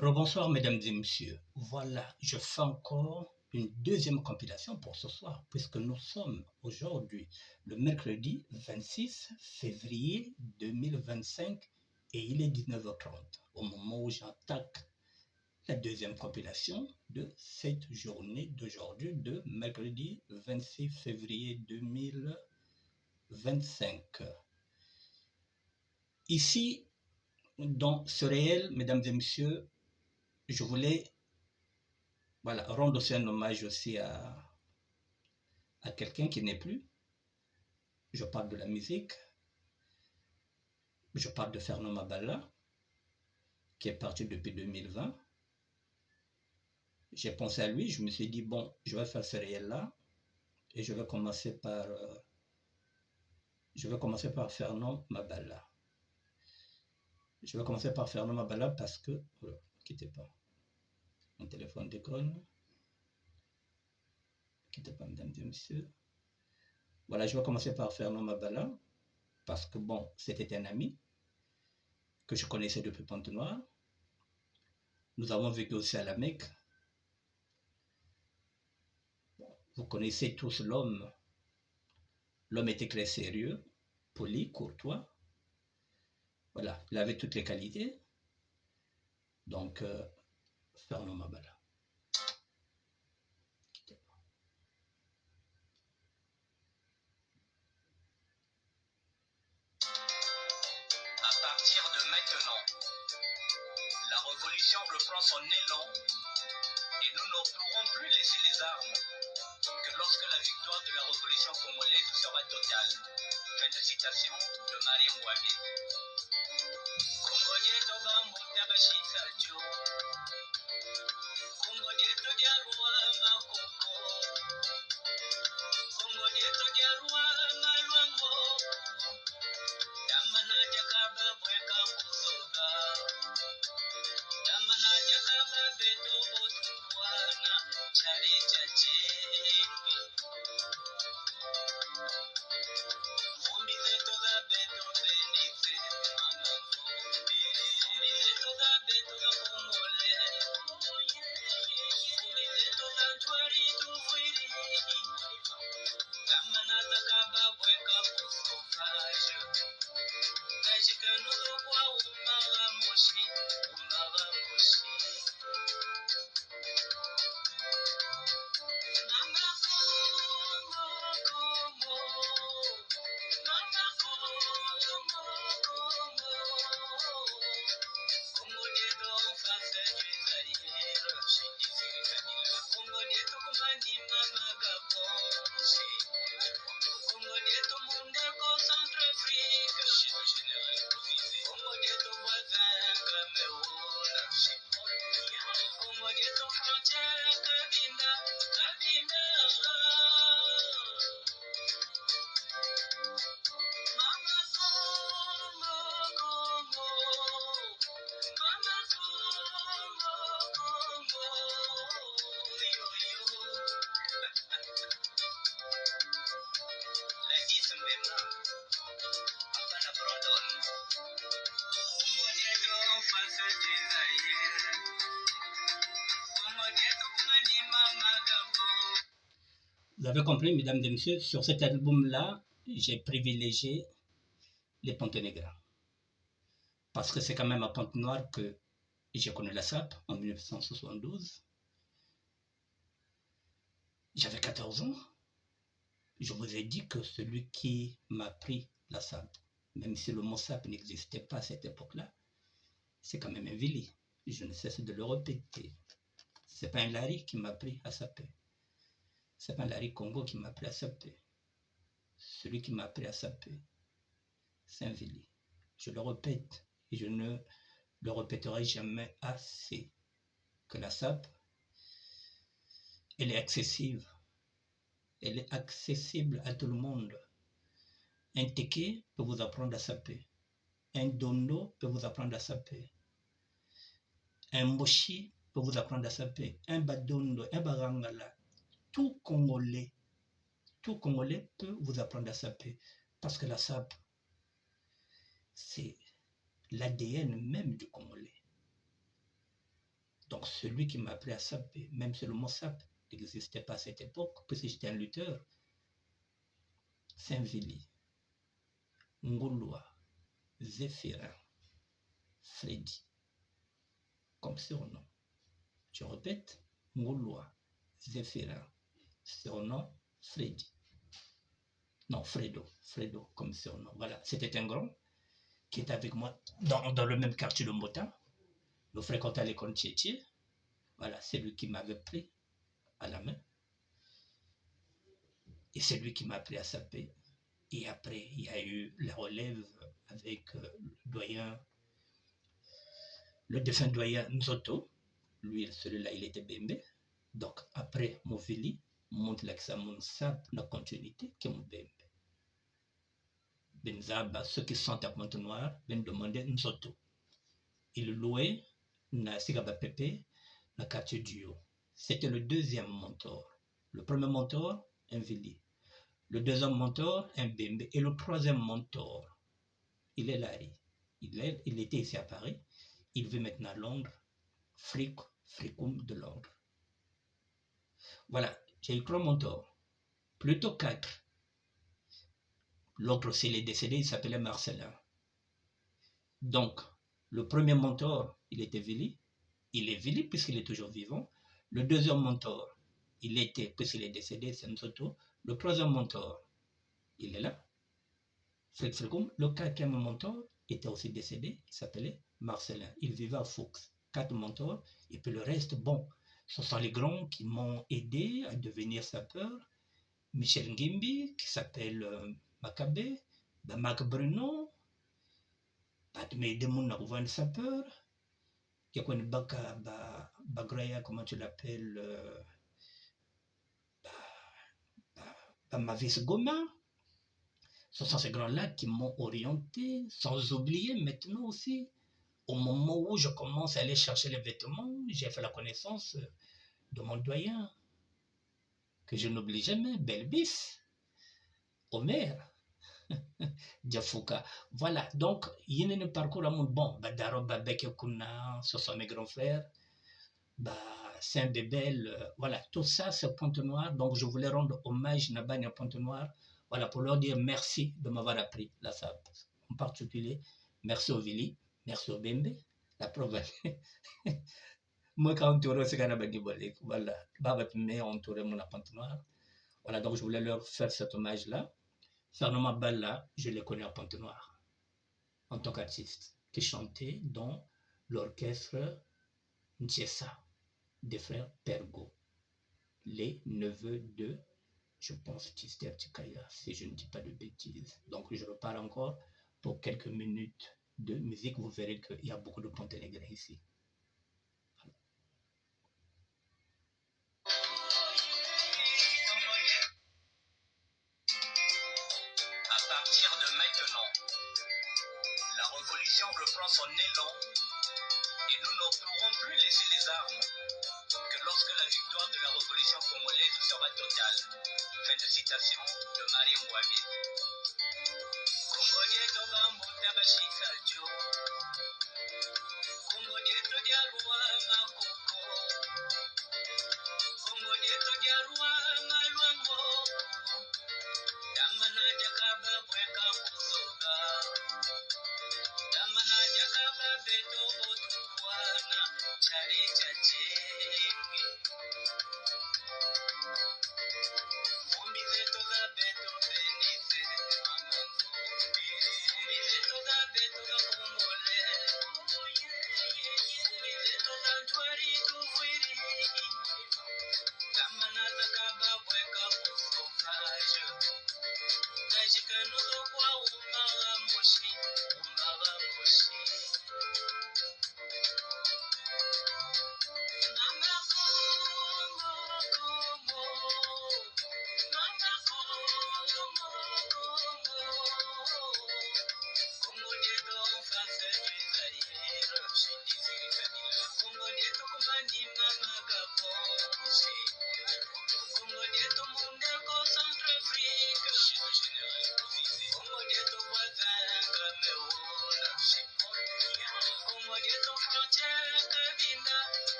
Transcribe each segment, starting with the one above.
Rebonsoir mesdames et messieurs. Voilà, je fais encore une deuxième compilation pour ce soir, puisque nous sommes aujourd'hui le mercredi 26 février 2025 et il est 19h30 au moment où j'attaque la deuxième compilation de cette journée d'aujourd'hui, de mercredi 26 février 2025. Ici, dans ce réel, mesdames et messieurs, je voulais rendre aussi un hommage aussi à quelqu'un qui n'est plus. Je parle de la musique. Je parle de Fernand Mabala, qui est parti depuis 2020. J'ai pensé à lui, je me suis dit, bon, je vais faire ce réel-là et je vais commencer par Fernand Mabala. Je vais commencer par Fernand Mabala parce que... ne quittez pas. Mon téléphone déconne. Ne quittez pas, mesdames et messieurs. Voilà, je vais commencer par Fernand Mabala parce que, bon, c'était un ami que je connaissais depuis Pointe-Noire. Nous avons vécu aussi à la Mecque. Vous connaissez tous l'homme. L'homme était très sérieux, poli, courtois. Voilà, il avait toutes les qualités. Donc, Fernand Mabala. À partir de maintenant, la révolution reprend son élan et nous ne pourrons plus laisser les armes que lorsque la victoire de la révolution congolaise sera totale. Fin de citation de Marie Ngouabi. Vous avez compris, mesdames et messieurs, sur cet album-là, j'ai privilégié les Ponténégrins. Parce que c'est quand même à Pointe-Noire que j'ai connu la SAP en 1972. J'avais 14 ans. Je vous ai dit que celui qui m'a appris la SAP, même si le mot SAP n'existait pas à cette époque-là, c'est quand même un Vili. Je ne cesse de le répéter. C'est pas un Larry qui m'a appris à saper. C'est pas un Larry Congo qui m'a appris à saper. Celui qui m'a appris à saper, c'est un Vili. Je le répète et je ne le répéterai jamais assez. Que la SAP, elle est accessible. Elle est accessible à tout le monde. Un Teke peut vous apprendre à saper. Un Dondo peut vous apprendre à saper. Un Moshi peut vous apprendre à saper. Un Badondo, un Barangala. Tout Congolais peut vous apprendre à saper. Parce que la SAP, c'est l'ADN même du Congolais. Donc, celui qui m'a appris à saper, même si le mot sap n'existait pas à cette époque, puisque j'étais un lutteur, Saint-Vili, Ngouloua, Zéphirin, Freddy, comme surnom. Je répète, Ngouloua, Zéphirin, surnom, Freddy. Non, Fredo, comme surnom. Voilà, c'était un grand qui était avec moi dans le même quartier de Motin. Nous fréquentions l'école Tchétché. Voilà, c'est lui qui m'avait pris à la main. Et c'est lui qui m'a appris à saper. Et après, il y a eu la relève avec le défunt doyen Nzoto. Lui, celui-là, il était Bembe. Donc, après Movili, monte l'examen sap, la continuité, qui est mon Bembe. Benzaba, ceux qui sont à Pointe-Noire, viennent demander Nzoto. Il louait na Sigaba Pepe, la quartier du Haut. C'était le deuxième mentor. Le premier mentor, un Vili. Le deuxième mentor, un Bembe. Et le troisième mentor, il est Larry. Il était ici à Paris. Il vit maintenant à Londres. Fricum de Londres. Voilà, j'ai eu 3 mentors. Plutôt 4. L'autre, s'il est décédé, il s'appelait Marcelin. Donc, le premier mentor, il était Vili. Il est Vili puisqu'il est toujours vivant. Le deuxième mentor, il était, puisqu'il est décédé, c'est Nzoto. Le troisième mentor, il est là. Fricum. Le quatrième mentor était aussi décédé, il s'appelait Marcelin. Il vivait à Fuchs. 4 mentors. Et puis le reste, bon, ce sont les grands qui m'ont aidé à devenir sapeur. Michel Ngimbi, qui s'appelle Macabé, Mac Bruno, Patme Demoun Narouvan sapeur, qui a connu Baka, Bagraya, comment tu l'appelles, Mavis Goma. Ce sont ces grands-là qui m'ont orienté, sans oublier maintenant aussi, au moment où je commence à aller chercher les vêtements, j'ai fait la connaissance de mon doyen, que je n'oublie jamais, Belbis, Omer, Diafouka. Voilà, donc, il y a un parcours à mon bon, Badaro, Babeke, Kuna, ce sont mes grands frères, Saint-Bébel, voilà, tout ça, c'est Pointe-Noire, donc je voulais rendre hommage à Pointe-Noire, voilà, pour leur dire merci de m'avoir appris la SAP. En particulier, merci au Vili, merci au Bembe, la preuve. Moi, quand on tourne, c'est voilà, Baba Pimé, on tourne mon Pointe-Noire. Voilà, donc je voulais leur faire cet hommage-là. Fernand Balla, je l'ai connu à Pointe-Noire, en tant qu'artiste, qui chantait dans l'orchestre Ntiesa, des frères Pergo, les neveux de, je pense, Tister Tikaya, si je ne dis pas de bêtises. Donc je repars encore pour quelques minutes de musique. Vous verrez qu'il y a beaucoup de Ponténégrins ici. À partir de maintenant, la révolution reprend son élan et nous ne pourrons plus laisser les armes que lorsque la victoire de la révolution congolaise sera totale. Fin de citation de Marie Mouabi.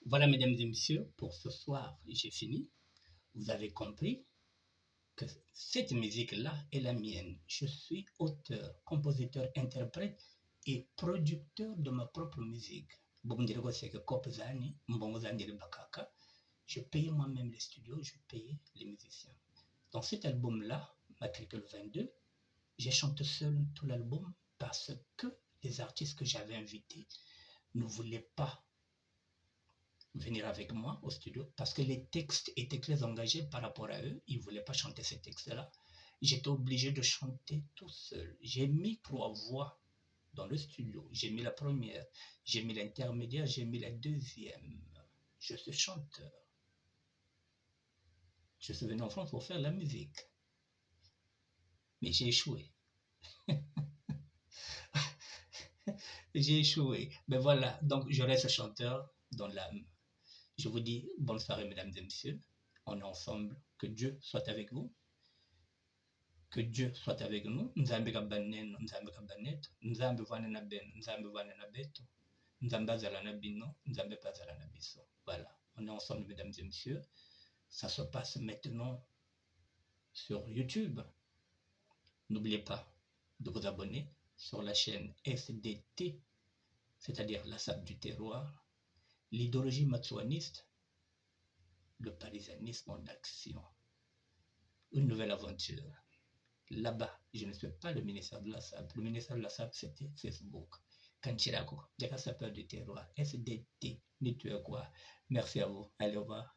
Voilà, mesdames et messieurs, pour ce soir, j'ai fini. Vous avez compris que cette musique-là est la mienne. Je suis auteur, compositeur, interprète et producteur de ma propre musique. Je payais moi-même les studios, je payais les musiciens. Dans cet album-là, Matricule 22, j'ai chanté seul tout l'album parce que les artistes que j'avais invités ne voulaient pas venir avec moi au studio parce que les textes étaient très engagés par rapport à eux. Ils ne voulaient pas chanter ces textes-là. J'étais obligé de chanter tout seul. J'ai mis 3 voix dans le studio. J'ai mis la première, j'ai mis l'intermédiaire, j'ai mis la deuxième. Je suis chanteur. Je suis venu en France pour faire la musique. Mais j'ai échoué. J'ai échoué. Mais voilà, donc je reste chanteur dans l'âme. Je vous dis bonne soirée, mesdames et messieurs. On est ensemble. Que Dieu soit avec vous. Que Dieu soit avec nous. Nzambe kabaneno, nzambe kabaneto, nzambe vane na beno, nzambe vane na beto, nzambe azala na bino, nzambe pazala na biso. Voilà, on est ensemble, mesdames et messieurs. Ça se passe maintenant sur YouTube. N'oubliez pas de vous abonner sur la chaîne SDT, c'est-à-dire la SAP du terroir, l'idéologie matsuaniste, le parisianisme en action. Une nouvelle aventure. Là-bas, je ne suis pas le ministère de la SAP. Le ministère de la SAP, c'était Facebook. Kanchirako, Jaka Sapeur du terroir, SDT, quoi. Merci à vous. Allez, au revoir.